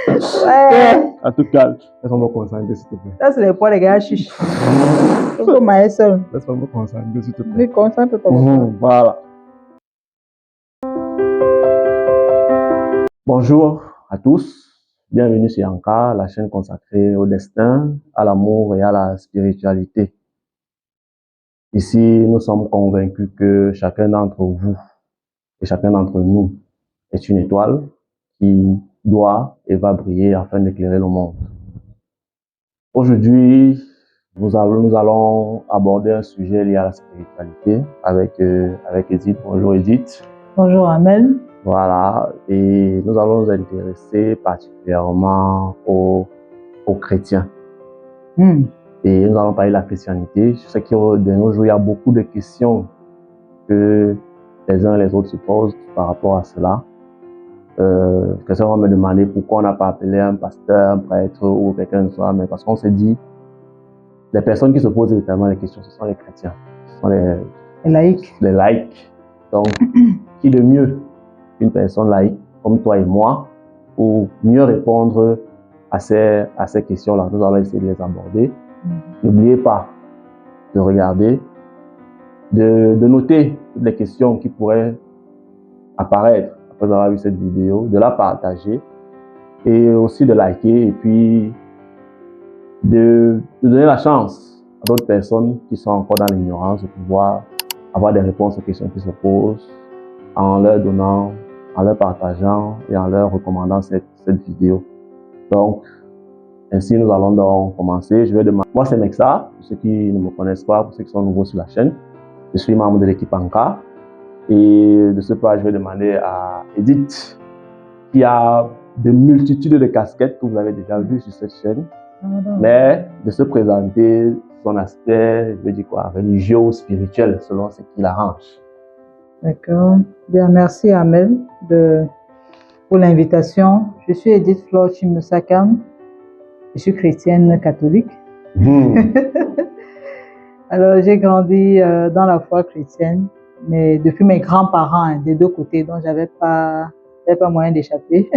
Ouais. En tout cas, laisse-moi me concentrer, s'il te plaît. Ça, c'est les poids des gars chiches. Faut mailler seul. Laisse-moi me concentrer, s'il te plaît. Oui, concentre-toi. Voilà. Bonjour à tous. Bienvenue sur Anka, la chaîne consacrée au destin, à l'amour et à la spiritualité. Ici, nous sommes convaincus que chacun d'entre vous et chacun d'entre nous est une étoile qui doit et va briller afin d'éclairer le monde. Aujourd'hui, nous allons aborder un sujet lié à la spiritualité avec Edith. Bonjour Edith. Bonjour Amel. Voilà, et nous allons nous intéresser particulièrement aux chrétiens. Et nous allons parler de la chrétienté. Je sais que de nos jours, il y a beaucoup de questions que les uns et les autres se posent par rapport à cela. Quelqu'un va me demander pourquoi on n'a pas appelé un pasteur, un prêtre ou quelqu'un de ça, mais parce qu'on s'est dit, les personnes qui se posent évidemment les questions, ce sont les chrétiens, ce sont les laïcs. Les laïcs. Donc, qui de mieux qu'une personne laïque comme toi et moi pour mieux répondre à ces questions-là. Nous allons essayer de les aborder. N'oubliez pas de regarder, de noter toutes les questions qui pourraient apparaître après avoir vu cette vidéo, de la partager et aussi de liker et puis de donner la chance à d'autres personnes qui sont encore dans l'ignorance de pouvoir avoir des réponses aux questions qui se posent en leur donnant, en leur partageant et en leur recommandant cette vidéo. Donc, ainsi nous allons donc commencer. Je vais demander. Moi c'est Nexa, pour ceux qui ne me connaissent pas, pour ceux qui sont nouveaux sur la chaîne. Je suis membre de l'équipe Anka. Et de ce pas, je vais demander à Edith, qui a de multitudes de casquettes que vous avez déjà vues sur cette chaîne, mais de se présenter son aspect, je veux dire quoi, religieux ou spirituel, selon ce qui l'arrange. D'accord. Bien, merci Amel pour l'invitation. Je suis Edith Flore Chimusakam. Je suis chrétienne catholique. Alors, j'ai grandi dans la foi chrétienne, mais depuis mes grands-parents, des deux côtés, donc j'avais pas moyen d'échapper.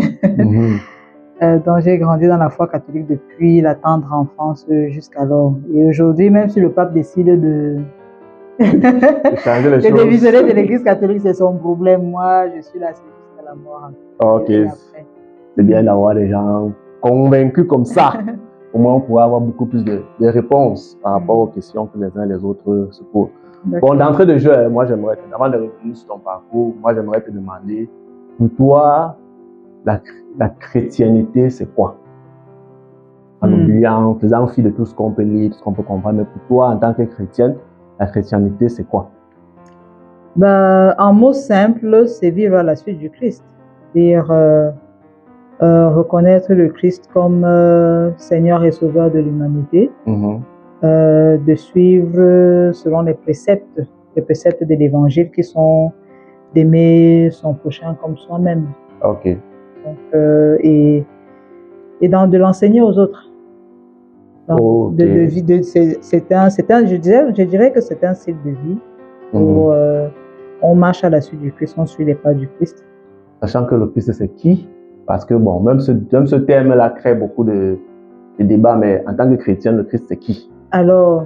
Donc, j'ai grandi dans la foi catholique depuis la tendre enfance jusqu'alors. Et aujourd'hui, même si le pape décide de dévisionner de l'église catholique, c'est son problème. Moi, je suis là jusqu'à la mort. Ok. C'est bien d'avoir des gens convaincus comme ça. Au moins, on pourra avoir beaucoup plus de réponses par rapport aux questions que les uns et les autres se posent. Bon, d'entrée de jeu, moi, j'aimerais, avant de revenir sur ton parcours, moi, j'aimerais te demander, pour toi, la chrétienté, c'est quoi? En oubliant, en faisant fi de tout ce qu'on peut lire, tout ce qu'on peut comprendre, mais pour toi, en tant que chrétienne, la chrétienté, c'est quoi? En mots simples, c'est vivre à la suite du Christ. Dire reconnaître le Christ comme Seigneur et Sauveur de l'humanité, de suivre selon les préceptes de l'Évangile qui sont d'aimer son prochain comme soi-même. Ok. Donc, et de l'enseigner aux autres. Donc, je dirais que c'est un style de vie où on marche à la suite du Christ, on suit les pas du Christ. Sachant que le Christ, c'est qui? Parce que bon, même ce terme-là crée beaucoup de débats, mais en tant que chrétien, le Christ, c'est qui? Alors,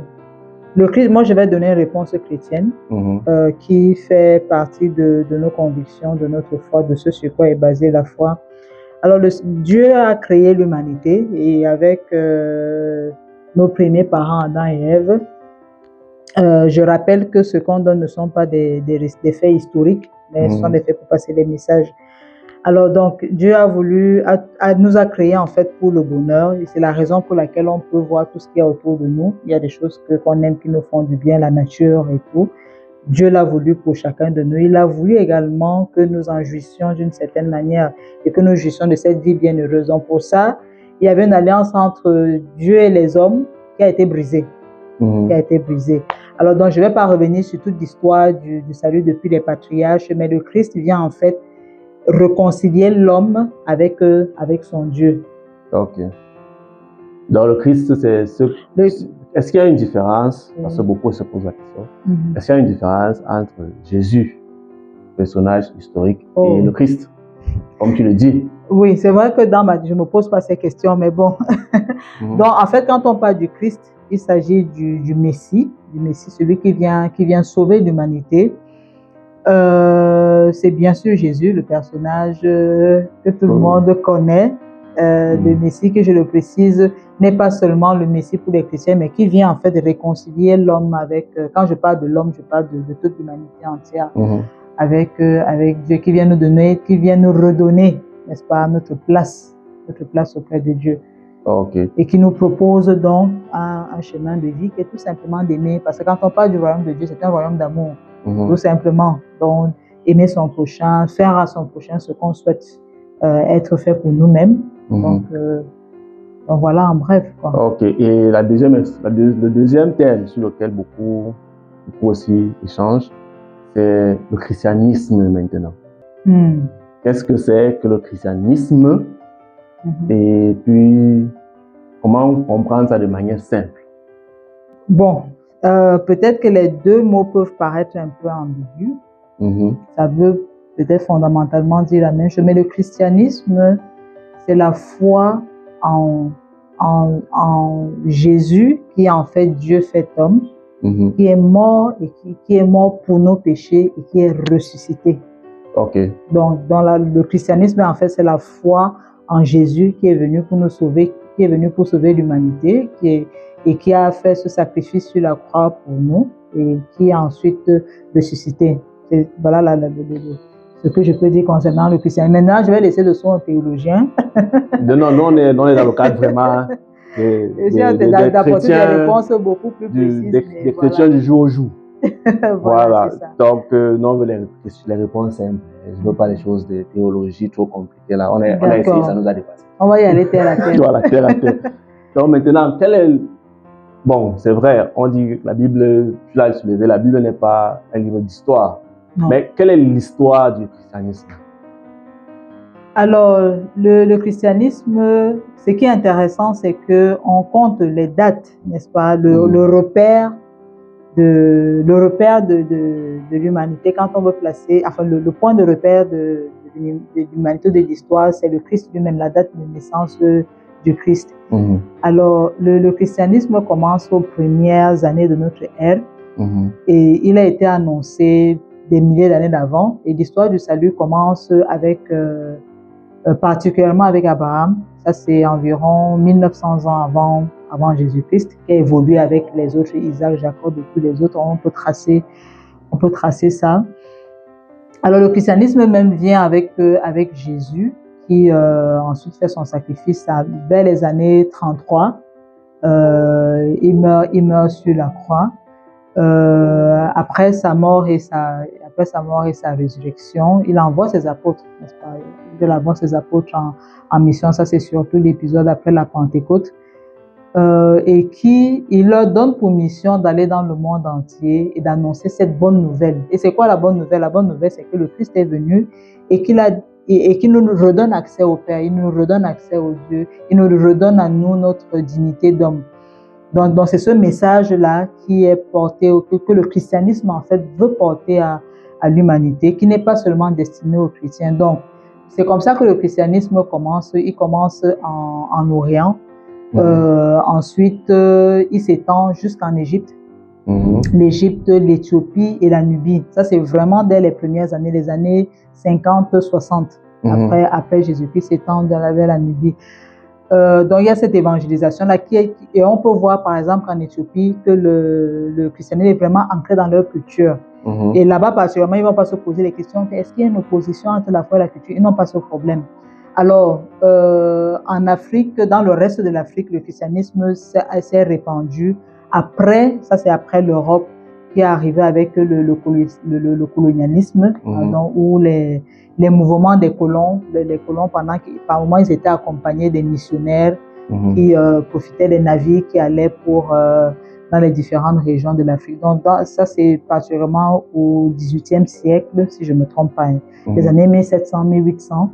le Christ, moi, je vais donner une réponse chrétienne qui fait partie de nos convictions, de notre foi, de ce sur quoi est basée la foi. Alors, Dieu a créé l'humanité et avec nos premiers parents, Adam et Ève, je rappelle que ce qu'on donne ne sont pas des faits historiques, mais ce sont des faits pour passer des messages. Alors donc, Dieu nous a créés en fait pour le bonheur et c'est la raison pour laquelle on peut voir tout ce qu'il y a autour de nous. Il y a des choses qu'on aime qui nous font du bien, la nature et tout. Dieu l'a voulu pour chacun de nous. Il a voulu également que nous en jouissions d'une certaine manière et que nous jouissions de cette vie bienheureuse. Donc pour ça, il y avait une alliance entre Dieu et les hommes qui a été brisée. Alors donc, je ne vais pas revenir sur toute l'histoire du salut depuis les patriarches, mais le Christ vient en fait réconcilier l'homme avec son Dieu. Ok. Donc le Christ, c'est ce... Est-ce qu'il y a une différence, parce que beaucoup se posent la question, est-ce qu'il y a une différence entre Jésus, personnage historique, et le Christ, comme tu le dis? Oui, c'est vrai que je me pose pas ces questions, mais bon. Donc, en fait, quand on parle du Christ, il s'agit du Messie, celui qui vient sauver l'humanité. C'est bien sûr Jésus, le personnage que tout le monde connaît. Le Messie, que je le précise, n'est pas seulement le Messie pour les chrétiens, mais qui vient en fait de réconcilier l'homme avec, quand je parle de l'homme, je parle de toute l'humanité entière, avec Dieu, qui vient nous donner, qui vient nous redonner, n'est-ce pas, notre place auprès de Dieu. Okay. Et qui nous propose donc un chemin de vie qui est tout simplement d'aimer. Parce que quand on parle du royaume de Dieu, c'est un royaume d'amour, tout simplement. Donc, aimer son prochain, faire à son prochain ce qu'on souhaite être fait pour nous-mêmes. Donc voilà, en bref. Quoi. Ok. Et le deuxième thème sur lequel beaucoup aussi échangent, c'est le christianisme maintenant. Qu'est-ce que c'est que le christianisme? Et puis, comment comprendre ça de manière simple? Bon, peut-être que les deux mots peuvent paraître un peu ambigus. Ça veut peut-être fondamentalement dire la même chose, mais le christianisme, c'est la foi en Jésus, qui est en fait Dieu fait homme, qui est mort et qui est mort pour nos péchés et qui est ressuscité. Okay. Donc, le christianisme, en fait, c'est la foi en Jésus qui est venu pour nous sauver, qui est venu pour sauver l'humanité, et qui a fait ce sacrifice sur la croix pour nous et qui a ensuite ressuscité. Voilà ce que je peux dire concernant le christianisme. Maintenant, je vais laisser le son au théologien. Non, on est dans le cadre vraiment d'apporter des réponses beaucoup plus précises. Des chrétiens du jour au jour. Voilà. Donc, non, on veut les réponses simples. Je ne veux pas les choses de théologie trop compliquées là. On a essayé, ça nous a dépassé. On va y aller terre à terre. Voilà, terre à terre. Donc maintenant, bon, c'est vrai, on dit que la Bible, tu l'as soulevé, la Bible n'est pas un livre d'histoire. Mais quelle est l'histoire du christianisme? Alors, le christianisme, ce qui est intéressant, c'est qu'on compte les dates, n'est-ce pas? Le repère de l'humanité, quand on veut placer, enfin, le point de repère de l'humanité, de l'histoire, c'est le Christ lui-même, la date de naissance du Christ. Alors, le christianisme commence aux premières années de notre ère et il a été annoncé des milliers d'années d'avant, et l'histoire du salut commence particulièrement avec Abraham. Ça, c'est environ 1900 ans avant Jésus-Christ, qui a évolué avec les autres, Isaac, Jacob et tous les autres. On peut tracer ça. Alors, le christianisme même vient avec Jésus, qui ensuite fait son sacrifice vers les années 33. Il meurt sur la croix. Après sa mort et sa résurrection, il envoie ses apôtres, n'est-ce pas? Il envoie ses apôtres en mission. Ça, c'est surtout l'épisode après la Pentecôte. Et il leur donne pour mission d'aller dans le monde entier et d'annoncer cette bonne nouvelle. Et c'est quoi la bonne nouvelle? La bonne nouvelle, c'est que le Christ est venu et qu'il nous redonne accès au Père, il nous redonne accès au Dieu, il nous redonne à nous notre dignité d'homme. Donc c'est ce message-là qui est porté, que le christianisme en fait veut porter à l'humanité, qui n'est pas seulement destiné aux chrétiens. Donc c'est comme ça que le christianisme commence. Il commence en Orient. Ensuite, il s'étend jusqu'en Égypte. L'Égypte, l'Éthiopie et la Nubie. Ça, c'est vraiment dès les premières années, les années 50-60. Après Jésus-Christ s'étend vers la Nubie. Donc, il y a cette évangélisation-là et on peut voir, par exemple, en Éthiopie, que le christianisme est vraiment ancré dans leur culture. Et là-bas, particulièrement, ils ne vont pas se poser les questions. Est-ce qu'il y a une opposition entre la foi et la culture? Ils n'ont pas ce problème. Alors, en Afrique, dans le reste de l'Afrique, le christianisme s'est répandu après, ça c'est après l'Europe qui est arrivée avec le colonialisme, donc, où les mouvements des colons, les colons par moment ils étaient accompagnés des missionnaires qui profitaient des navires qui allaient dans les différentes régions de l'Afrique. Donc ça c'est particulièrement au XVIIIe siècle, si je ne me trompe pas, les années 1700-1800.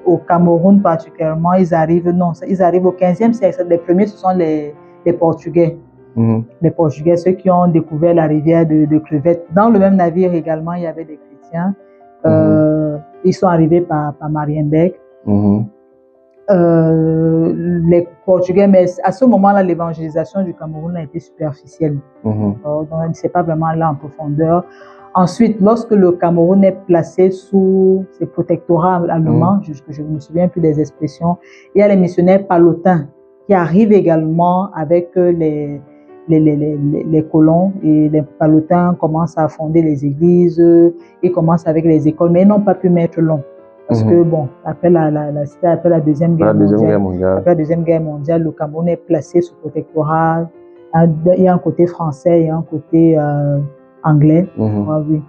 Au Cameroun particulièrement, ils arrivent au 15e siècle. Les premiers, ce sont les Portugais. Les Portugais, ceux qui ont découvert la rivière de crevettes. Dans le même navire également, il y avait des chrétiens. ils sont arrivés par Marienberg. Les Portugais, mais à ce moment-là, l'évangélisation du Cameroun a été superficielle. Donc, on ne s'est pas vraiment allé en profondeur. Ensuite, lorsque le Cameroun est placé sous ses protectorats allemands, je ne me souviens plus des expressions, il y a les missionnaires palotins qui arrivent également avec les colons, et les palotins commencent à fonder les églises, ils commencent avec les écoles, mais ils n'ont pas pu mettre long. Parce que, bon, après la Deuxième Guerre mondiale, le Cameroun est placé sous protectorat. Il y a un côté français, il y a un côté anglais. Oui.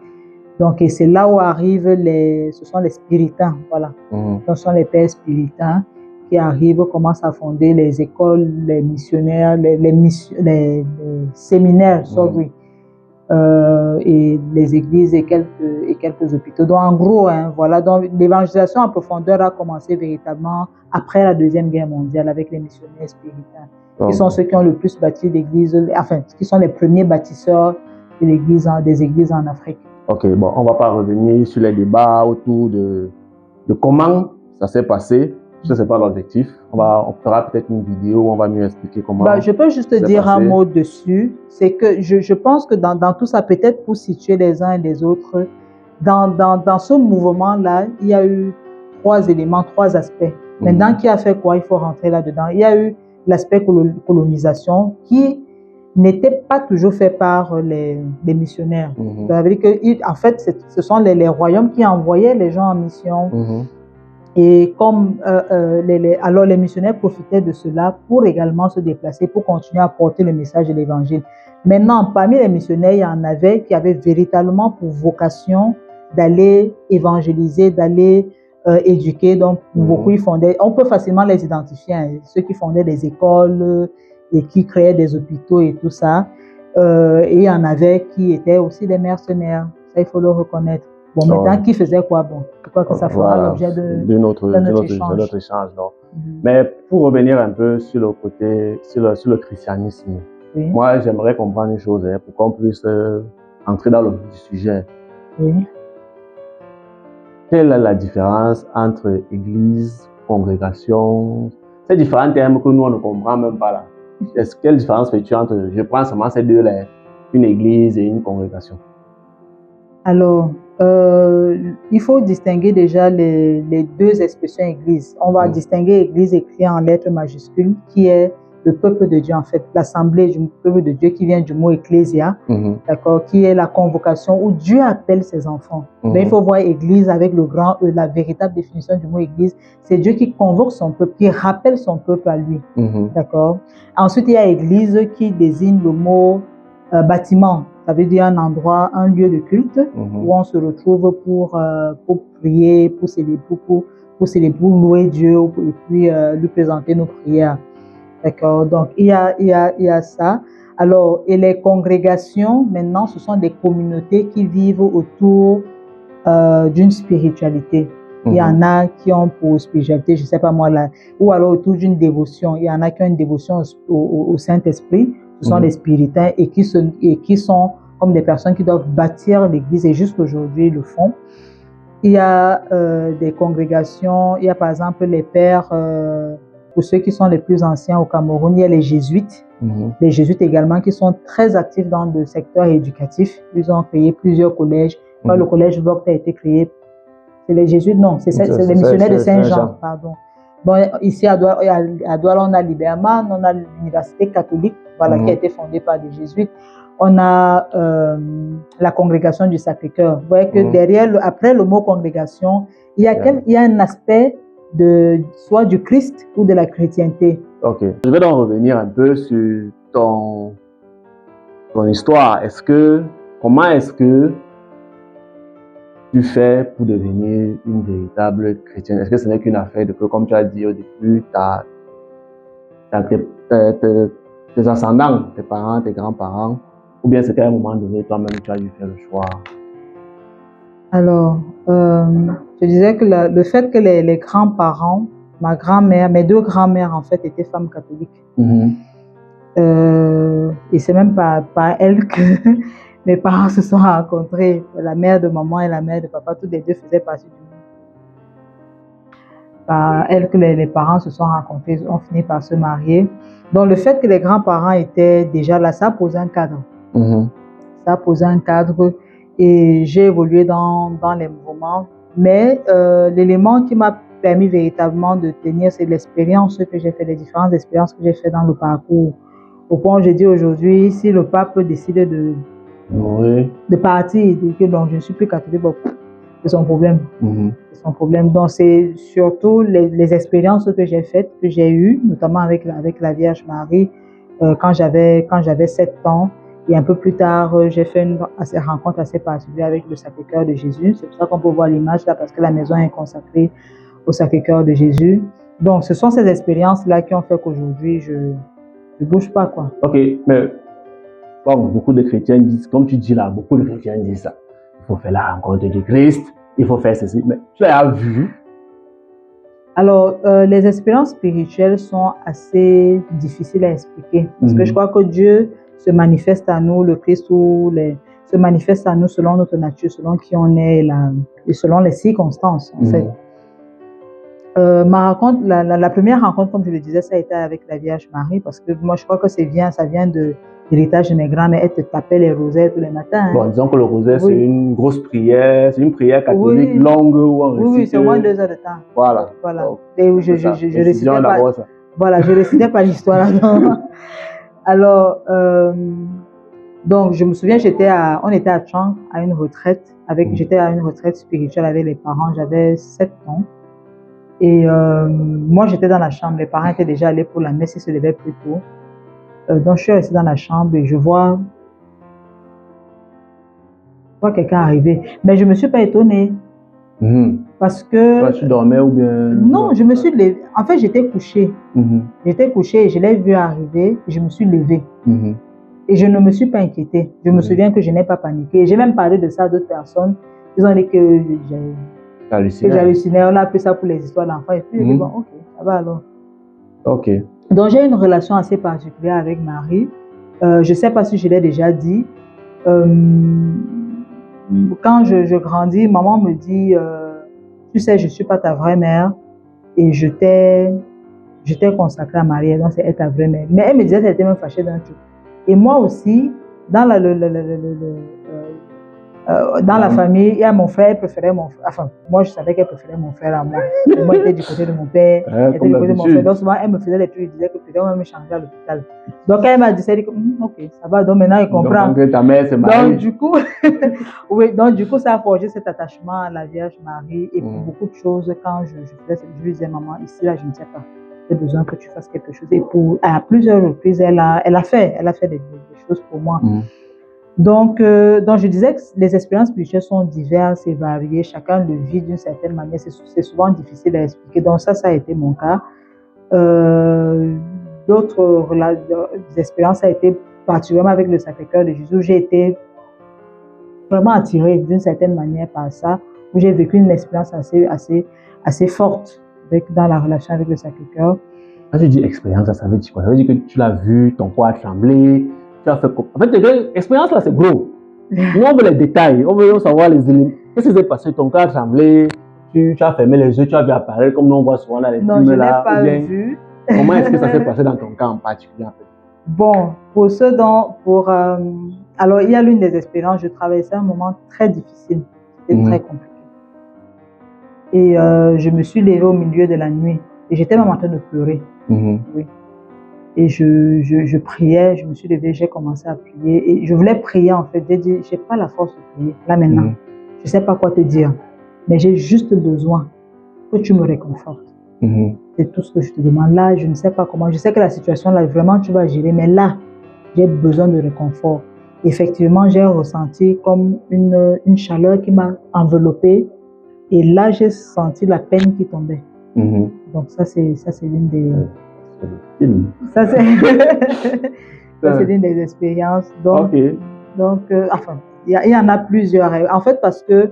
Donc, et c'est là où arrivent ce sont les spiritains, voilà. Ce sont les pères spiritains qui arrivent, commencent à fonder les écoles, les missionnaires, les séminaires, oui. Et les églises et quelques hôpitaux. Donc, en gros, voilà. Donc, l'évangélisation en profondeur a commencé véritablement après la Deuxième Guerre mondiale avec les missionnaires spiritains, qui sont ceux qui ont le plus bâti l'église, enfin, qui sont les premiers bâtisseurs des églises en Afrique. Ok, bon, on ne va pas revenir sur les débats autour de comment ça s'est passé. Ça, c'est pas l'objectif. On fera peut-être une vidéo où on va mieux expliquer comment. Je peux juste dire un mot dessus. C'est que je pense que dans tout ça, peut-être pour situer les uns et les autres, dans ce mouvement-là, il y a eu 3 éléments, 3 aspects. Maintenant, qui a fait quoi? Il faut rentrer là-dedans. Il y a eu l'aspect colonisation qui n'était pas toujours fait par les missionnaires. Ça veut dire que, en fait, ce sont les royaumes qui envoyaient les gens en mission. Et comme alors les missionnaires profitaient de cela pour également se déplacer, pour continuer à porter le message de l'évangile. Maintenant, parmi les missionnaires, il y en avait qui avaient véritablement pour vocation d'aller évangéliser, d'aller éduquer. Donc, beaucoup ils fondaient, on peut facilement les identifier, ceux qui fondaient des écoles et qui créaient des hôpitaux et tout ça. Et il y en avait qui étaient aussi des mercenaires. Ça, il faut le reconnaître. Bon, maintenant, qui faisait quoi? Bon, je crois que ça fera l'objet de notre échange. Mais pour revenir un peu sur le côté, sur le christianisme, moi, j'aimerais comprendre une chose, pour qu'on puisse entrer dans le vif du sujet. Quelle est la différence entre église, congrégation, ces différents termes que nous, on ne comprend même pas là? Quelle différence fais-tu entre, je prends seulement ces deux-là, une église et une congrégation? Alors, il faut distinguer déjà les 2 expressions église. On va distinguer église écrite en lettres majuscules, qui est le peuple de Dieu, en fait, l'assemblée du peuple de Dieu qui vient du mot ecclésia, d'accord, qui est la convocation où Dieu appelle ses enfants. Mais il faut voir église avec le grand E, la véritable définition du mot église, c'est Dieu qui convoque son peuple, qui rappelle son peuple à lui, d'accord. Ensuite, il y a église qui désigne le mot bâtiment. Ça veut dire un endroit, un lieu de culte où on se retrouve pour prier, pour célébrer, pour louer Dieu et puis lui présenter nos prières. D'accord? Donc, il y a ça. Alors, et les congrégations, maintenant, ce sont des communautés qui vivent autour d'une spiritualité. Il y en a qui ont pour spiritualité, je ne sais pas moi, là, ou alors autour d'une dévotion. Il y en a qui ont une dévotion au Saint-Esprit. Ce sont les spiritains et qui sont comme des personnes qui doivent bâtir l'église et jusqu'aujourd'hui le font. Il y a des congrégations, il y a par exemple les pères, pour ceux qui sont les plus anciens au Cameroun, il y a les jésuites. Les jésuites également qui sont très actifs dans le secteur éducatif. Ils ont créé plusieurs collèges. Quand le collège Vogt a été créé, c'est les jésuites, non, c'est les missionnaires de Saint-Jean, pardon. Bon, ici à Douala, on a l'Iberman, on a l'université catholique, voilà, qui a été fondée par des jésuites. On a la congrégation du Sacré-Cœur. Vous voyez que derrière, après le mot congrégation, il y a un aspect soit du Christ ou de la chrétienté. Ok. Je vais donc revenir un peu sur ton histoire. Comment est-ce que tu fais pour devenir une véritable chrétienne? Est-ce que ce n'est qu'une affaire de peu, comme tu as dit au début, tes ascendants, tes parents, tes grands-parents, ou bien c'est qu'à un moment donné, toi-même, tu as dû faire le choix? Alors, je disais que le fait que les grands-parents, ma grand-mère, mes 2 grands-mères en fait étaient femmes catholiques. Et c'est même par elles que mes parents se sont rencontrés. La mère de maman et la mère de papa, toutes les 2 faisaient partie par elle que les parents se sont rencontrés, ont fini par se marier. Donc, le fait que les grands-parents étaient déjà là, ça a posé un cadre. Ça a posé un cadre et j'ai évolué dans les mouvements. Mais l'élément qui m'a permis véritablement de tenir, c'est l'expérience que j'ai fait, les différentes expériences que j'ai fait dans le parcours. Au point où je dis aujourd'hui, si le pape décide de partir et dire que donc, je ne suis plus catholique, bon, c'est son problème. C'est son problème. Donc, c'est surtout les expériences que j'ai faites, que j'ai eues, notamment avec la Vierge Marie, quand j'avais 7 ans. Et un peu plus tard, j'ai fait une rencontre assez particulière avec le Sacré-Cœur de Jésus. C'est pour ça qu'on peut voir l'image là, parce que la maison est consacrée au Sacré-Cœur de Jésus. Donc, ce sont ces expériences-là qui ont fait qu'aujourd'hui, je ne bouge pas, quoi. Ok, mais bon, beaucoup de chrétiens disent, comme tu dis là, beaucoup de chrétiens disent ça. Il faut faire la rencontre du Christ, il faut faire ceci. Mais tu l'as vu? Alors, les expériences spirituelles sont assez difficiles à expliquer. Parce que je crois que Dieu se manifeste à nous, le Christ se manifeste à nous selon notre nature, selon qui on est et selon les circonstances, en fait. Ma rencontre, la première rencontre, comme je le disais, ça a été avec la Vierge Marie, parce que moi, je crois que ça vient de l'héritage de mes grands-mères. Elles te tapaient les rosaires tous les matins. Bon, disons que le rosaire, c'est une grosse prière, c'est une prière catholique longue où on récite. Oui, c'est au moins 2 heures de temps. Voilà. Donc, et je récitais pas. Voilà, je récitais pas l'histoire. Alors, donc, je me souviens, on était à Chang, à une retraite, j'étais à une retraite spirituelle avec les parents, j'avais 7 ans. Et moi, j'étais dans la chambre, les parents étaient déjà allés pour la messe, ils se levaient plus tôt. Donc, je suis restée dans la chambre et je vois quelqu'un arriver. Mais je ne me suis pas étonnée. Parce que... Toi, tu dormais ou bien... Non, je me suis levée. En fait, j'étais couchée. J'étais couchée et je l'ai vu arriver et je me suis levée. Et je ne me suis pas inquiétée. Je me souviens que je n'ai pas paniqué. J'ai même parlé de ça à d'autres personnes. Ils ont dit que j'hallucinais. On a appelé ça pour les histoires d'enfants. Et puis, j'ai dit, bon, ok, ça va alors. Ok. Donc, j'ai une relation assez particulière avec Marie. Je ne sais pas si je l'ai déjà dit. Quand je grandis, maman me dit, tu sais, je ne suis pas ta vraie mère et je t'ai consacrée à Marie, donc c'est ta vraie mère. Mais elle me disait qu'elle était même fâchée d'un truc. Et moi aussi, dans la famille, il y a mon frère, elle préférait mon frère. Enfin, moi, je savais qu'elle préférait mon frère à moi. Et moi, j'étais du côté de mon père, elle était du côté de mon frère. Donc, souvent, elle me faisait des trucs, elle disait que peut-être on me changer à l'hôpital. Donc, elle m'a dit, ok, ça va, donc maintenant, il comprend. Donc, ta mère, c'est Marie. Donc, du coup, oui, donc, du coup, ça a forgé cet attachement à la Vierge Marie. Et pour beaucoup de choses, quand je lui disais, maman, ici, là, je ne sais pas. J'ai besoin que tu fasses quelque chose. Et à plusieurs reprises, elle a fait des choses pour moi. Donc, je disais que les expériences spirituelles sont diverses et variées. Chacun le vit d'une certaine manière. C'est souvent difficile à expliquer. Donc, ça a été mon cas. D'autres expériences, ça a été particulièrement avec le Sacré-Cœur de Jésus. J'ai été vraiment attirée d'une certaine manière par ça, où j'ai vécu une expérience assez forte dans la relation avec le Sacré-Cœur. Quand tu dis expérience, ça veut dire quoi? Ça veut dire que tu l'as vu, ton corps a tremblé, tu as fait quoi? En fait, l'expérience là, c'est gros. Nous, on veut les détails, on veut savoir les éléments. Qu'est-ce qui s'est passé? Ton corps a tremblé, tu as fermé les yeux, tu as vu apparaître comme nous on voit souvent dans les films là. Non, je n'ai pas vu. Comment est-ce que ça s'est passé dans ton cas en particulier en fait? Bon, alors il y a l'une des expériences, je traversais un moment très difficile, c'était très compliqué. Et je me suis levée au milieu de la nuit et j'étais même en train de pleurer. Oui. Et je priais, je me suis levée, j'ai commencé à prier et je voulais prier en fait. J'ai dit, j'ai pas la force de prier là maintenant. Je sais pas quoi te dire, mais j'ai juste besoin que tu me réconfortes. C'est tout ce que je te demande. Là, je ne sais pas comment. Je sais que la situation là, vraiment, tu vas gérer, mais là, j'ai besoin de réconfort. Effectivement, j'ai ressenti comme une chaleur qui m'a enveloppée. Et là, j'ai senti la peine qui tombait. Donc ça, c'est l'une des... Ça, c'est l'une des expériences. Donc, enfin, il y en a plusieurs. En fait, parce que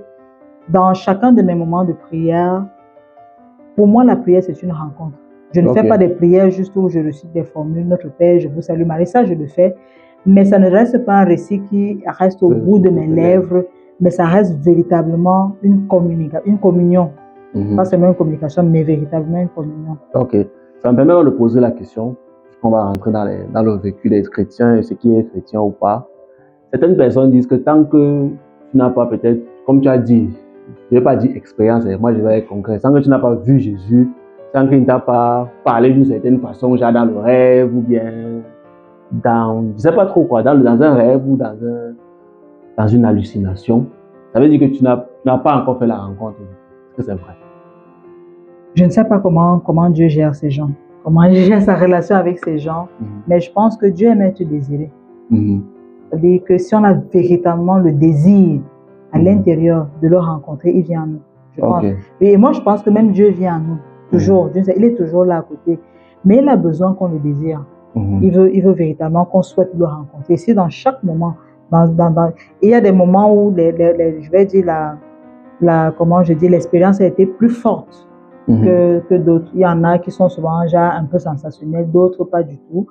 dans chacun de mes moments de prière, pour moi, la prière, c'est une rencontre. Je ne fais pas des prières juste où je récite des formules. Notre Père, je vous salue Marie. Ça, je le fais. Mais ça ne reste pas un récit qui reste au bout de mes lèvres. Mais ça reste véritablement une communion. Pas seulement une communication, mais véritablement une communion. Ok. Ça me permet de poser la question, puisqu'on va rentrer dans le vécu des chrétiens et ce qui est chrétien ou pas. Certaines personnes disent que tant que tu n'as pas peut-être, comme tu as dit, je ne vais pas dire expérience, moi je vais être concret, tant que tu n'as pas vu Jésus, tant qu'il ne t'a pas parlé d'une certaine façon, genre dans le rêve ou bien dans, je ne sais pas trop quoi, dans un rêve ou dans une hallucination, ça veut dire que tu n'as pas encore fait la rencontre. Est-ce que c'est vrai? Je ne sais pas comment Dieu gère ces gens, comment il gère sa relation avec ces gens, mais je pense que Dieu aime être désiré. C'est-à-dire que si on a véritablement le désir à l'intérieur de le rencontrer, il vient à nous. Je pense. Et moi, je pense que même Dieu vient à nous, toujours. Il est toujours là à côté. Mais il a besoin qu'on le désire. Il veut véritablement qu'on souhaite le rencontrer. Si dans chaque moment, il y a des moments où, je vais dire, l'expérience a été plus forte que d'autres. Il y en a qui sont souvent déjà un peu sensationnels, d'autres pas du tout.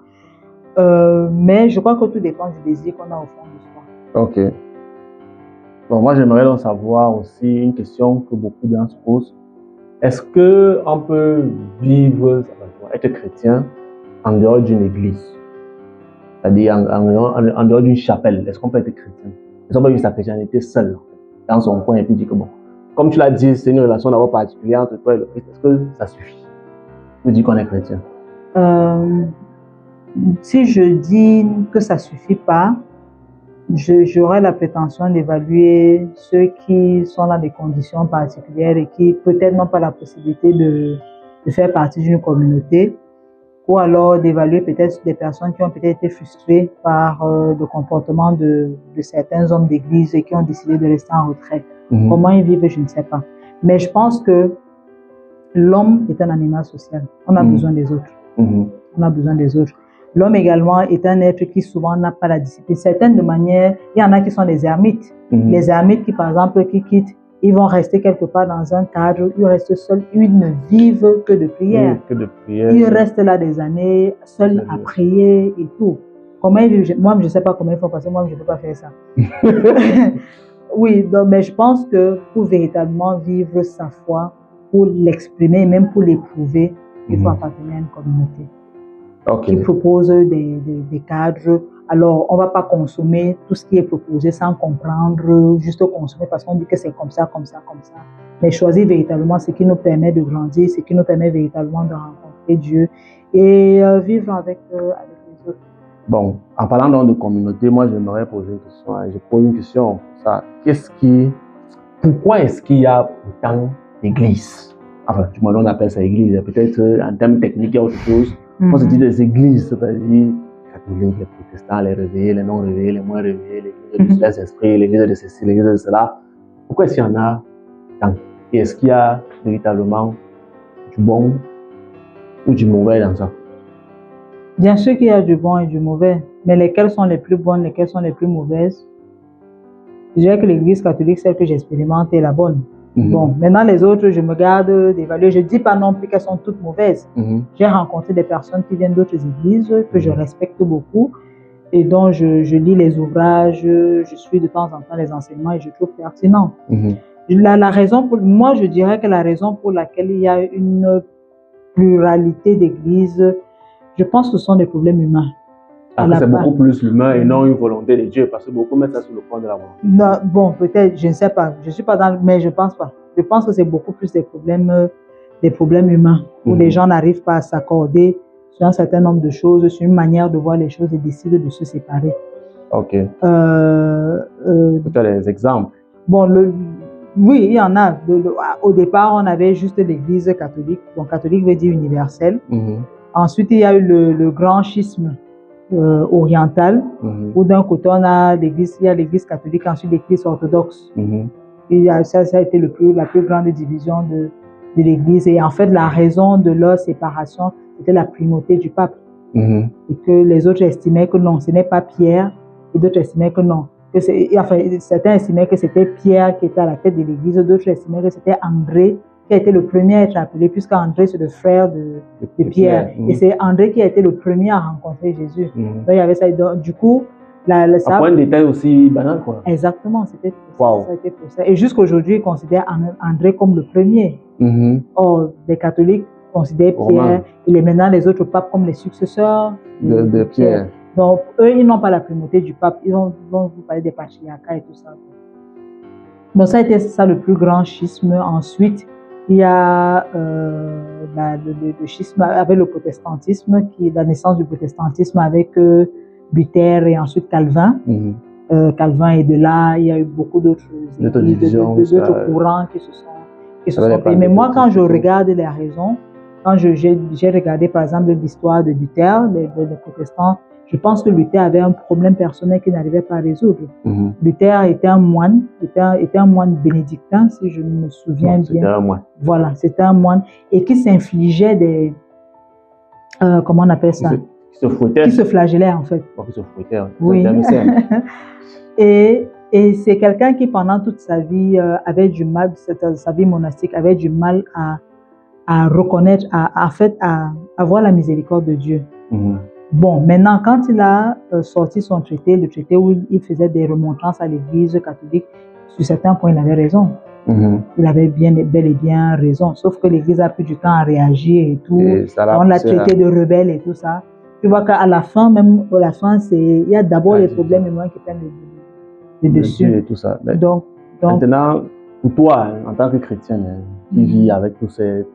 Mais je crois que tout dépend du désir qu'on a au fond de soi. Ok. Bon, moi, j'aimerais donc savoir aussi une question que beaucoup de gens se posent. Est-ce qu'on peut vivre, être chrétien en dehors d'une église? C'est-à-dire en dehors d'une chapelle. Est-ce qu'on peut être chrétien? Est-ce qu'on peut vivre sa chrétienté seul, dans son coin et puis dire que bon, comme tu l'as dit, c'est une relation d'abord particulière entre toi et le Christ. Est-ce que ça suffit pour dire qu'on est chrétien? Si je dis que ça ne suffit pas, j'aurais la prétention d'évaluer ceux qui sont dans des conditions particulières et qui peut-être n'ont pas la possibilité de faire partie d'une communauté, ou alors d'évaluer peut-être des personnes qui ont peut-être été frustrées par le comportement de certains hommes d'église et qui ont décidé de rester en retrait. Comment ils vivent, je ne sais pas. Mais je pense que l'homme est un animal social. On a besoin des autres. On a besoin des autres. L'homme également est un être qui souvent n'a pas la discipline. Certaines de manière, il y en a qui sont des ermites. Les ermites qui, par exemple, qui quittent, ils vont rester quelque part dans un cadre, ils restent seuls, ils ne vivent que de prière. Ils restent là des années, seuls à prier et tout. Comment ils vivent? Moi, je ne sais pas comment ils font parce que moi, je ne peux pas faire ça. Oui, donc, mais je pense que pour véritablement vivre sa foi, pour l'exprimer, même pour l'éprouver, il faut appartenir à une communauté. Qui propose des cadres. Alors, on ne va pas consommer tout ce qui est proposé sans comprendre, juste consommer parce qu'on dit que c'est comme ça, comme ça, comme ça. Mais choisir véritablement ce qui nous permet de grandir, ce qui nous permet véritablement de rencontrer Dieu et vivre avec les autres. Bon, en parlant donc de communauté, moi j'aimerais poser une question. Je pose une question. Pourquoi est-ce qu'il y a autant d'églises? Enfin, du moins on appelle ça église. Peut-être en termes techniques, il y a autre chose. On se dit des églises, c'est-à-dire catholiques, les protestants, les réveillés, les non-réveillés, les moins réveillés, l'église des esprits, l'église de ceci, l'église de cela. Pourquoi est-ce qu'il y en a tant? Et est-ce qu'il y a véritablement du bon ou du mauvais dans ça? Bien sûr qu'il y a du bon et du mauvais, mais lesquelles sont les plus bonnes, lesquelles sont les plus mauvaises? Je dirais que l'église catholique, celle que j'expérimente, est la bonne. Bon, maintenant les autres, je me garde d'évaluer. Je ne dis pas non plus qu'elles sont toutes mauvaises. J'ai rencontré des personnes qui viennent d'autres églises que je respecte beaucoup et dont je lis les ouvrages, je suis de temps en temps les enseignements et je trouve pertinent. Moi, je dirais que la raison pour laquelle il y a une pluralité d'églises, je pense que ce sont des problèmes humains. C'est beaucoup plus l'humain et non une volonté de Dieu, parce que beaucoup mettent ça sur le point de la volonté. Non, bon, peut-être, je ne sais pas. Je ne suis pas dans, mais je ne pense pas. Je pense que c'est beaucoup plus des problèmes humains, où les gens n'arrivent pas à s'accorder sur un certain nombre de choses, sur une manière de voir les choses et décident de se séparer. Ok. Tu as des exemples? Bon, oui, il y en a. Au départ, on avait juste l'église catholique. Donc, catholique veut dire universel. Ensuite, il y a eu le grand schisme orientale, où d'un côté on a l'église, il y a l'église catholique, ensuite l'église orthodoxe. Et ça a été la plus grande division de l'église. Et en fait, la raison de leur séparation, c'était la primauté du pape. Et que les autres estimaient que non, ce n'est pas Pierre, et d'autres estimaient que non. Certains estimaient que c'était Pierre qui était à la tête de l'église, d'autres estimaient que c'était André qui a été le premier à être appelé, puisqu'André c'est le frère de Pierre. Et c'est André qui a été le premier à rencontrer Jésus. Donc il y avait ça. Donc, du coup, ça point de détail aussi banal, quoi. Exactement, c'était pour ça. Et jusqu'aujourd'hui, ils considèrent André comme le premier. Or, les catholiques considèrent Pierre et maintenant les autres papes comme les successeurs de Pierre. Donc, eux, ils n'ont pas la primauté du pape. Ils vont vous parler des patriarcats et tout ça. Donc, ça a été ça le plus grand schisme. Ensuite, il y a le schisme avec le protestantisme, qui est la naissance du protestantisme avec Luther et ensuite Calvin. Calvin, et de là, il y a eu beaucoup d'autres courants qui se sont faits. Mais moi, quand je regarde les raisons, quand j'ai regardé par exemple l'histoire de Luther, les protestants, je pense que Luther avait un problème personnel qu'il n'arrivait pas à résoudre. Luther était un moine, était un moine bénédictin, si je me souviens bien. C'était un moine. Voilà, c'était un moine et qui s'infligeait des... comment on appelle ça? Qui se fouettait. Qui se flagellait en fait. Qui se fouettait. Oui. Et c'est quelqu'un qui pendant toute sa vie avait du mal, sa vie monastique, avait du mal à reconnaître, à avoir la miséricorde de Dieu. Bon, maintenant, quand il a sorti son traité, le traité où il faisait des remontrances à l'Église catholique, sur certains points, il avait raison. Il avait bel et bien raison. Sauf que l'Église a pris du temps à réagir et tout. On l'a traité de rebelle et tout ça. Tu vois qu'à la fin, même à la fin, il y a d'abord les problèmes humains qui prennent le dessus. Et tout ça. Donc, maintenant, pour toi, en tant que chrétienne, qui vit avec toutes ces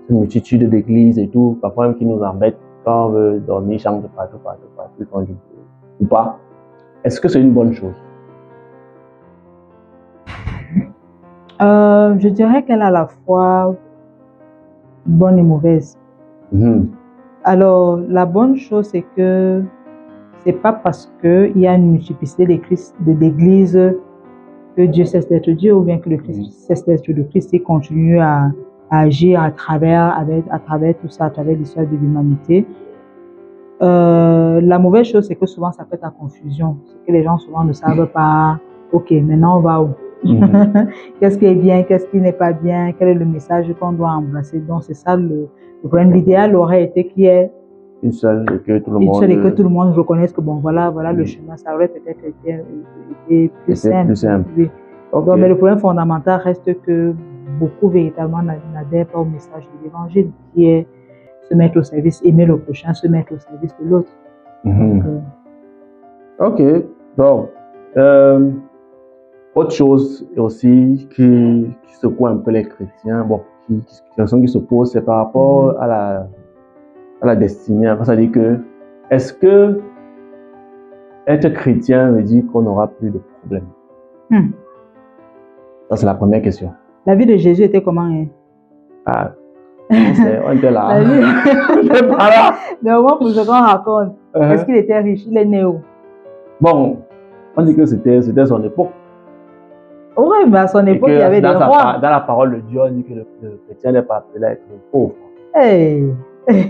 multitudes d'églises et tout, parfois même qui nous embêtent, quand on veut dormir, chanter partout, ou pas, est-ce que c'est une bonne chose? Je dirais qu'elle est à la fois bonne et mauvaise. Alors, la bonne chose, c'est que c'est pas parce qu'il y a une multiplicité d'églises que Dieu cesse d'être Dieu, ou bien que le Christ cesse d'être le Christ et continue à agir à travers tout ça, à travers l'histoire de l'humanité. La mauvaise chose, c'est que souvent ça fait la confusion. C'est que les gens souvent ne savent pas, ok, maintenant on va où? Qu'est-ce qui est bien, qu'est-ce qui n'est pas bien, quel est le message qu'on doit embrasser. Donc c'est ça le problème. L'idéal aurait été qu'il y ait une seule et que tout le monde reconnaisse que bon, voilà le chemin. Ça aurait peut-être été plus simple. Oui. Okay. Donc, mais le problème fondamental reste que beaucoup véritablement n'adhèrent pas au message de l'Évangile, qui est se mettre au service, aimer le prochain, se mettre au service de l'autre. Ok. Donc, autre chose aussi qui secoue un peu les chrétiens, bon, qui se pose, c'est par rapport à la destinée. C'est-à-dire que, est-ce que être chrétien veut dire qu'on n'aura plus de problèmes? Ça, c'est la première question. La vie de Jésus était comment? On était là. On était pas là. Mais au moins, pour ce qu'on raconte, est-ce qu'il était riche? Il est né où? Bon, on dit que c'était son époque. Oui, mais à son époque, il y avait des rois. Dans la parole de Dieu, on dit que le chrétien n'est pas appelé à être pauvre.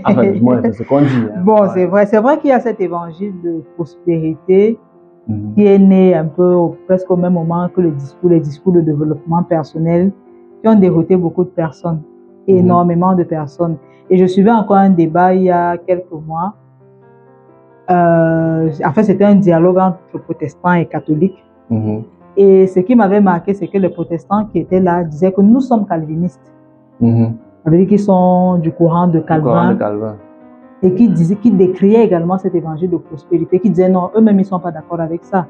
Enfin, du moins, c'est ce qu'on dit. Bon, c'est vrai qu'il y a cet évangile de prospérité qui est né un peu presque au même moment que les discours de développement personnel qui ont dérouté beaucoup de personnes, énormément de personnes. Et je suivais encore un débat il y a quelques mois. En fait, c'était un dialogue entre protestants et catholiques. Et ce qui m'avait marqué, c'est que les protestants qui étaient là disaient que nous sommes calvinistes. Ça veut dire qu'ils sont du courant de Calvin. Et qui décriaient également cet évangile de prospérité, qui disaient non, eux-mêmes ils ne sont pas d'accord avec ça.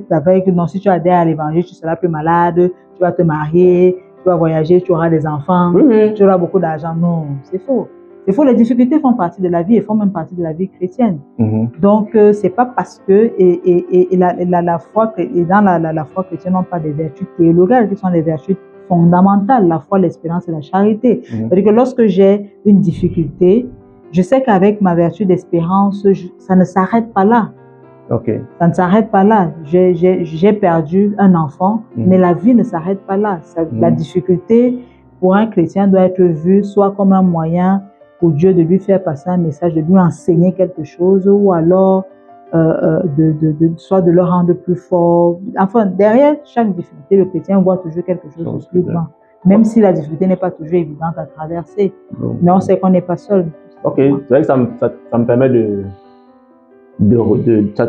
Avec non, si tu adhères à l'évangile, tu seras plus malade, tu vas te marier, tu vas voyager, tu auras des enfants, tu auras beaucoup d'argent. Non, c'est faux. C'est faux, les difficultés font partie de la vie et font même partie de la vie chrétienne. Donc, c'est pas parce que la foi, et dans la foi chrétienne, on parle des vertus théologales qui sont les vertus fondamentales, la foi, l'espérance et la charité. C'est-à-dire que lorsque j'ai une difficulté, je sais qu'avec ma vertu d'espérance, ça ne s'arrête pas là. Ça ne s'arrête pas là. J'ai perdu un enfant, mais la vie ne s'arrête pas là. La difficulté pour un chrétien doit être vue soit comme un moyen pour Dieu de lui faire passer un message, de lui enseigner quelque chose, ou alors soit de le rendre plus fort. Enfin, derrière chaque difficulté, le chrétien voit toujours quelque chose de plus grand. Même si la difficulté n'est pas toujours évidente à traverser. Mais on sait qu'on n'est pas seul. Ok, c'est vrai que ça me permet ça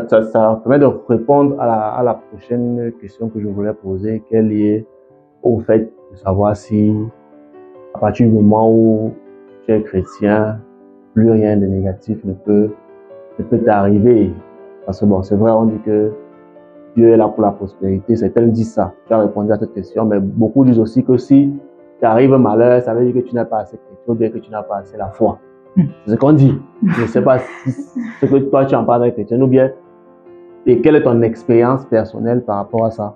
permet de répondre à la prochaine question que je voulais poser, qui est liée au fait de savoir si partir du moment où tu es chrétien, plus rien de négatif ne peut t'arriver. Parce que bon, c'est vrai, on dit que Dieu est là pour la prospérité. Certains disent ça. Tu as répondu à cette question, mais beaucoup disent aussi que si tu arrives un malheur, ça veut dire que tu n'as pas assez chrétien ou bien que tu n'as pas assez la foi. C'est ce qu'on dit. Je ne sais pas si ce que toi tu en parles avec chrétien ou bien. Et quelle est ton expérience personnelle par rapport à ça?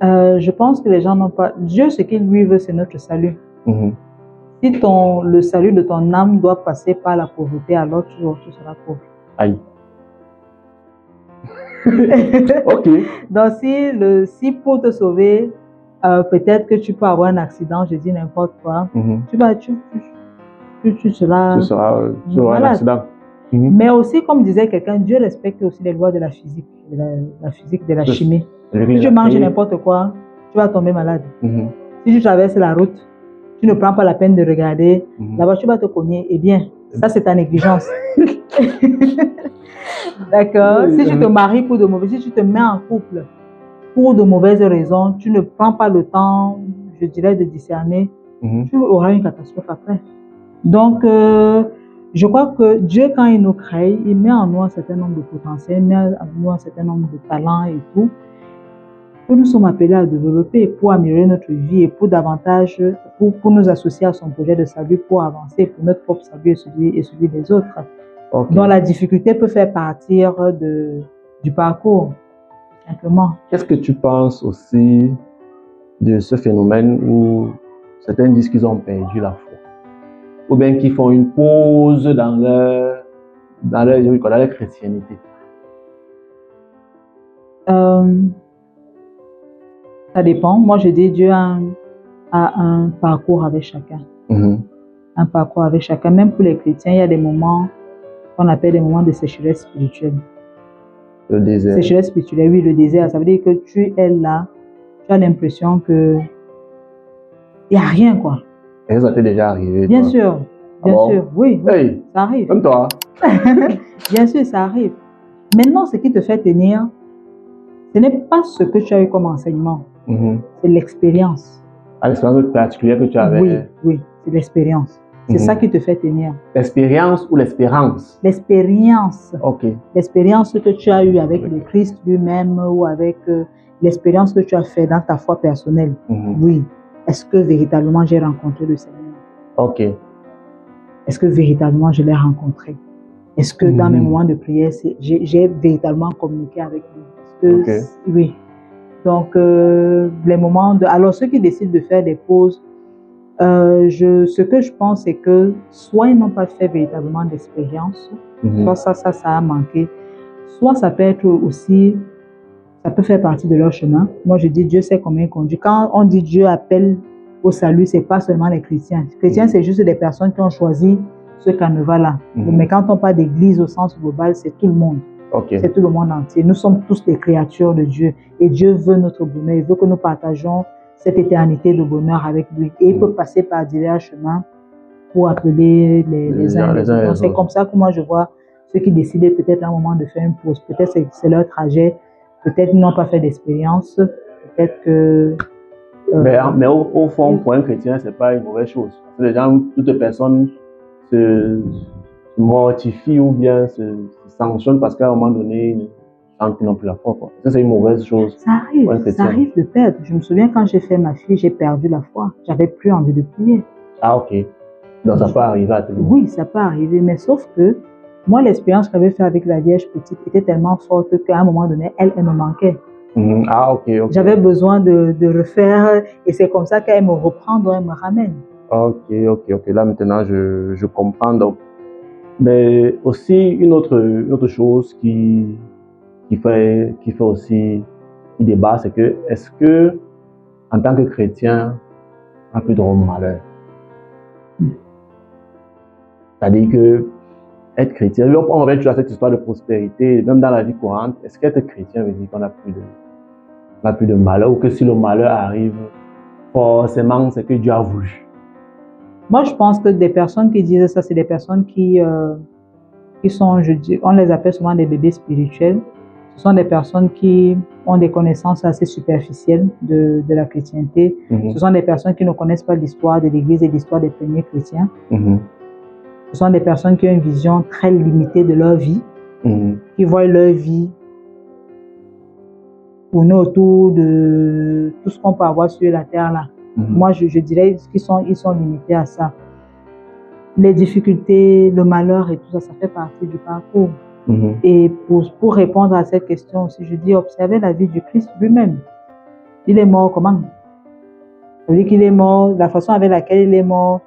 Je pense que les gens n'ont pas... Dieu, ce qu'il lui veut, c'est notre salut. Si le salut de ton âme doit passer par la pauvreté, alors tu seras pauvre. Aïe. Ok. Donc, si pour te sauver, peut-être que tu peux avoir un accident, je dis n'importe quoi, tu seras un accident. Mais aussi, comme disait quelqu'un, Dieu respecte aussi les lois de la physique, de la chimie. Si tu manges n'importe quoi, tu vas tomber malade. Si tu traverses la route, tu ne prends pas la peine de regarder, la voiture va te cogner. Eh bien, ça c'est ta négligence. D'accord? Si tu te maries pour de mauvaises, si tu te mets en couple pour de mauvaises raisons, tu ne prends pas le temps, je dirais, de discerner, tu auras une catastrophe après. Donc, je crois que Dieu, quand il nous crée, il met en nous un certain nombre de potentiels, il met en nous un certain nombre de talents et tout, que nous sommes appelés à développer pour améliorer notre vie et pour davantage, pour nous associer à son projet de salut, pour avancer pour notre propre salut et celui des autres. Okay. Donc, la difficulté peut faire partir du parcours, simplement. Qu'est-ce que tu penses aussi de ce phénomène où certains disent qu'ils ont perdu la foi? Ou bien qu'ils font une pause dans leur chrétienté? Ça dépend. Moi, je dis Dieu a un parcours avec chacun. Un parcours avec chacun. Même pour les chrétiens, il y a des moments qu'on appelle des moments de sécheresse spirituelle. Le désert. Sécheresse spirituelle, oui, le désert. Ça veut dire que tu es là, tu as l'impression que il n'y a rien, quoi. Et ça t'est déjà arrivé? Bien sûr, bien sûr, oui, hey, ça arrive. Comme toi. Bien sûr, ça arrive. Maintenant, ce qui te fait tenir, ce n'est pas ce que tu as eu comme enseignement, c'est l'expérience. Ah, l'expérience particulière que tu avais? Oui, oui, c'est l'expérience. C'est ça qui te fait tenir. L'expérience ou l'espérance? L'expérience. Ok. L'expérience que tu as eue avec le Christ lui-même ou avec l'expérience que tu as fait dans ta foi personnelle. Oui. Est-ce que véritablement j'ai rencontré le Seigneur? Ok. Est-ce que véritablement je l'ai rencontré? Est-ce que dans mes moments de prière, j'ai véritablement communiqué avec lui? Oui. Donc, les moments de... Alors, ceux qui décident de faire des pauses, ce que je pense, c'est que soit ils n'ont pas fait véritablement d'expérience, soit ça a manqué, soit ça peut être aussi... Ça peut faire partie de leur chemin. Moi, je dis Dieu sait combien il conduit. Quand on dit Dieu appelle au salut, c'est pas seulement les chrétiens. Les chrétiens, c'est juste des personnes qui ont choisi ce carnaval-là. Mais quand on parle d'église au sens global, c'est tout le monde. C'est tout le monde entier. Nous sommes tous des créatures de Dieu. Et Dieu veut notre bonheur. Il veut que nous partageons cette éternité de bonheur avec lui. Et il peut passer par divers chemins pour appeler les uns les autres. C'est comme ça que moi, je vois ceux qui décidaient peut-être à un moment de faire une pause. Peut-être c'est leur trajet. Peut-être qu'ils n'ont pas fait d'expérience, peut-être que... mais au fond, pour un chrétien, ce n'est pas une mauvaise chose. Les gens, toutes personnes se mortifient ou bien se sanctionnent parce qu'à un moment donné, ils sentent qu'ils n'ont plus la foi. Ça, c'est une mauvaise chose. Ça arrive de perdre. Je me souviens quand j'ai fait ma fille, j'ai perdu la foi. J'avais plus envie de prier. Ah, ok. Donc ça peut arriver à tout le monde. Oui, ça peut arriver, mais sauf que moi, l'expérience que j'avais faite avec la Vierge petite était tellement forte qu'à un moment donné, elle me manquait. Ah, ok. J'avais besoin de refaire et c'est comme ça qu'elle me reprend, donc elle me ramène. Ok. Là, maintenant, je comprends. Donc, mais aussi, une autre chose qui fait aussi débat, c'est que, est-ce que, en tant que chrétien, on a plus droit au malheur? C'est-à-dire que, être chrétien, on revient toujours à cette histoire de prospérité, même dans la vie courante. Est-ce qu'être chrétien veut dire qu'on n'a plus de malheur ou que si le malheur arrive, forcément c'est que Dieu a voulu? Moi, je pense que des personnes qui disent ça, c'est des personnes qui sont, on les appelle souvent des bébés spirituels. Ce sont des personnes qui ont des connaissances assez superficielles de la chrétienté. Ce sont des personnes qui ne connaissent pas l'histoire de l'Église et l'histoire des premiers chrétiens. Ce sont des personnes qui ont une vision très limitée de leur vie, qui voient leur vie tourner autour de tout ce qu'on peut avoir sur la terre là. Moi, je dirais qu'ils sont limités à ça. Les difficultés, le malheur et tout ça, ça fait partie du parcours. Et pour répondre à cette question aussi, je dis observez la vie du Christ lui-même. Il est mort comment? Celui qu'il est mort, la façon avec laquelle il est mort,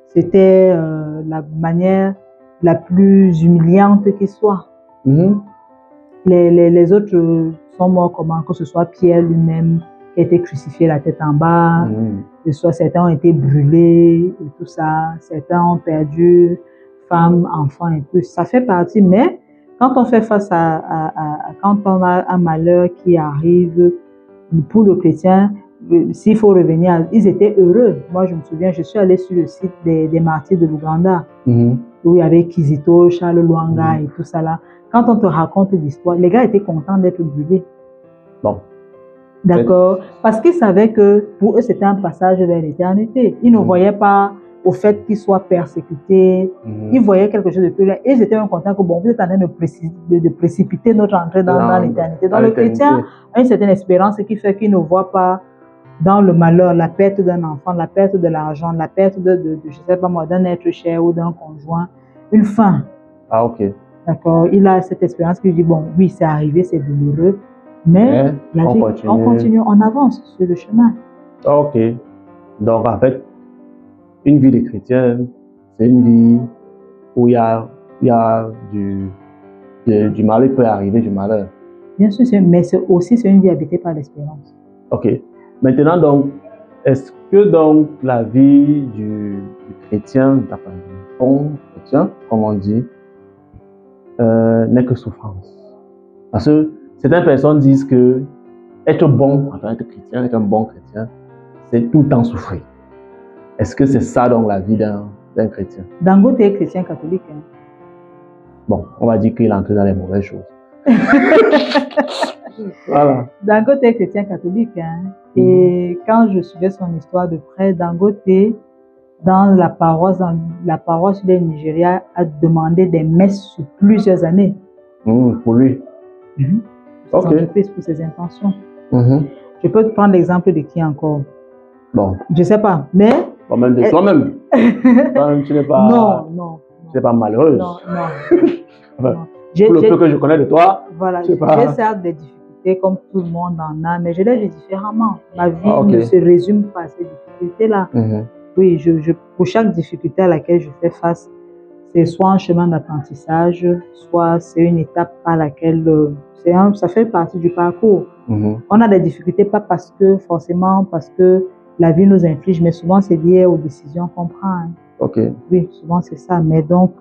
c'était la manière la plus humiliante qui soit. Les autres sont morts comment? Que ce soit Pierre lui-même qui a été crucifié la tête en bas, que ce soit certains ont été brûlés et tout ça, certains ont perdu femmes, enfants et tout. Ça fait partie, mais quand on fait face quand on a un malheur qui arrive pour le chrétien, s'il faut revenir, ils étaient heureux. Moi, je me souviens, je suis allée sur le site des martyrs de l'Ouganda, où il y avait Kizito, Charles Lwanga et tout ça là. Quand on te raconte l'histoire, les gars étaient contents d'être brûlés. Bon. D'accord? Parce qu'ils savaient que pour eux, c'était un passage vers l'éternité. Ils ne voyaient pas au fait qu'ils soient persécutés. Ils voyaient quelque chose de plus loin. Et ils étaient contents que, bon, vous êtes en train de précipiter notre entrée dans l'éternité. Donc, le chrétien a une certaine espérance qui fait qu'il ne voit pas dans le malheur la perte d'un enfant, la perte de l'argent, la perte je sais pas moi, d'un être cher ou d'un conjoint, une fin. Ah, ok. D'accord? Il a cette espérance qui lui dit, bon, oui, c'est arrivé, c'est douloureux, mais la vie, on continue, on avance sur le chemin. Ok. Donc, en fait, une vie de chrétien, c'est une vie où il y a du mal, il peut arriver du malheur. Bien sûr, mais c'est une vie habitée par l'espérance. Ok. Maintenant, donc, est-ce que donc la vie du chrétien, du bon chrétien, comme on dit, n'est que souffrance? Parce que certaines personnes disent que être bon, enfin être chrétien, être un bon chrétien, c'est tout le temps souffrir. Est-ce que c'est ça donc la vie d'un chrétien? Dangote est chrétien catholique. Hein? Bon, on va dire qu'il est entré dans les mauvaises choses. Voilà. Dangote est chrétien catholique. Hein? Et quand je suivais son histoire de près, Dangote, dans la paroisse du Nigeria, a demandé des messes sur plusieurs années. Pour lui. Ok. Pour ses intentions. Je peux te prendre l'exemple de qui encore? Bon. Je ne sais pas, mais... Bon, même de toi-même. Tu n'es pas... Non. Tu n'es pas malheureuse. Non. Enfin, pour le peu que je connais de toi... Voilà, j'ai certes des difficultés comme tout le monde en a, mais je les vis différemment. Ma vie ne se résume pas à ces difficultés-là. Oui, pour chaque difficulté à laquelle je fais face, c'est soit un chemin d'apprentissage, soit c'est une étape par laquelle ça fait partie du parcours. On a des difficultés, pas forcément parce que la vie nous inflige, mais souvent c'est lié aux décisions qu'on prend. Hein. Ok. Oui, souvent c'est ça. Mais donc,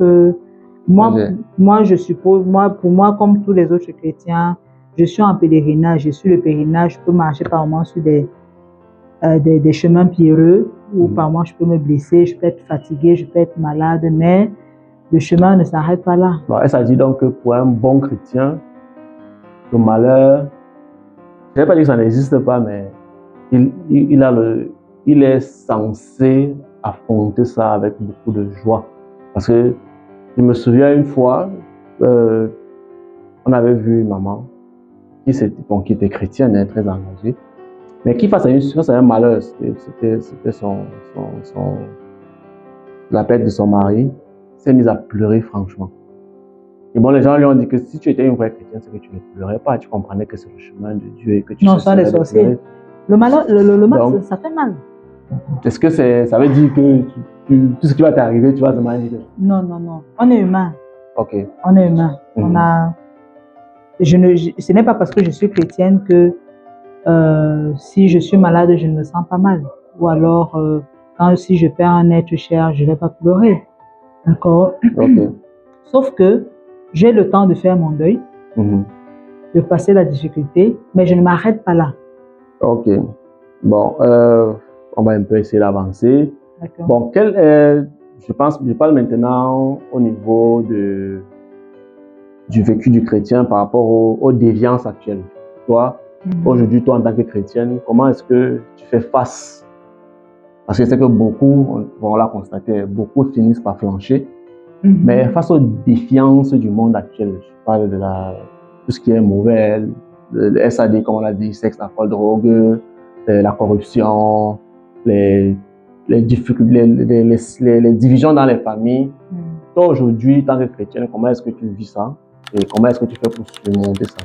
moi, je suppose, pour moi, comme tous les autres chrétiens, je suis en pèlerinage. Je suis le pèlerinage, je peux marcher par moments sur des chemins pierreux, ou par moments je peux me blesser, je peux être fatigué, je peux être malade, mais le chemin ne s'arrête pas là. Bon, ça dit donc que pour un bon chrétien, le malheur, je ne vais pas dire que ça n'existe pas, mais il est censé affronter ça avec beaucoup de joie. Parce que je me souviens une fois, on avait vu une maman qui était chrétienne, très engagée, mais qui face à un malheur, c'était la perte de son mari, s'est mise à pleurer franchement. Et bon, les gens lui ont dit que si tu étais une vraie chrétienne, c'est que tu ne pleurais pas, tu comprenais que c'est le chemin de Dieu et que tu... Non, ça les sorciers. Le mal, donc, ça fait mal. Est-ce que ça veut dire que tout ce qui va t'arriver, tu vas te marier? Non. On est humain. Ok. On est humain. Ce n'est pas parce que je suis chrétienne que si je suis malade, je ne me sens pas mal. Ou alors, si je perds un être cher, je ne vais pas pleurer. D'accord? Ok. Sauf que j'ai le temps de faire mon deuil, de passer la difficulté, mais je ne m'arrête pas là. Ok. Bon, on va un peu essayer d'avancer. D'accord. Bon, je parle maintenant au niveau du vécu du chrétien par rapport aux déviances actuelles. Toi, Aujourd'hui, toi, en tant que chrétienne, comment est-ce que tu fais face? Parce que c'est que beaucoup, on l'a constaté, beaucoup finissent par flancher. Mais face aux défiances du monde actuel, je parle de tout ce qui est mauvais, le SAD, comme on l'a dit, sexe, alcool, drogue, la corruption, les difficultés, les divisions dans les familles. Toi, aujourd'hui, en tant que chrétienne, comment est-ce que tu vis ça? Et comment est-ce que tu fais pour surmonter ça?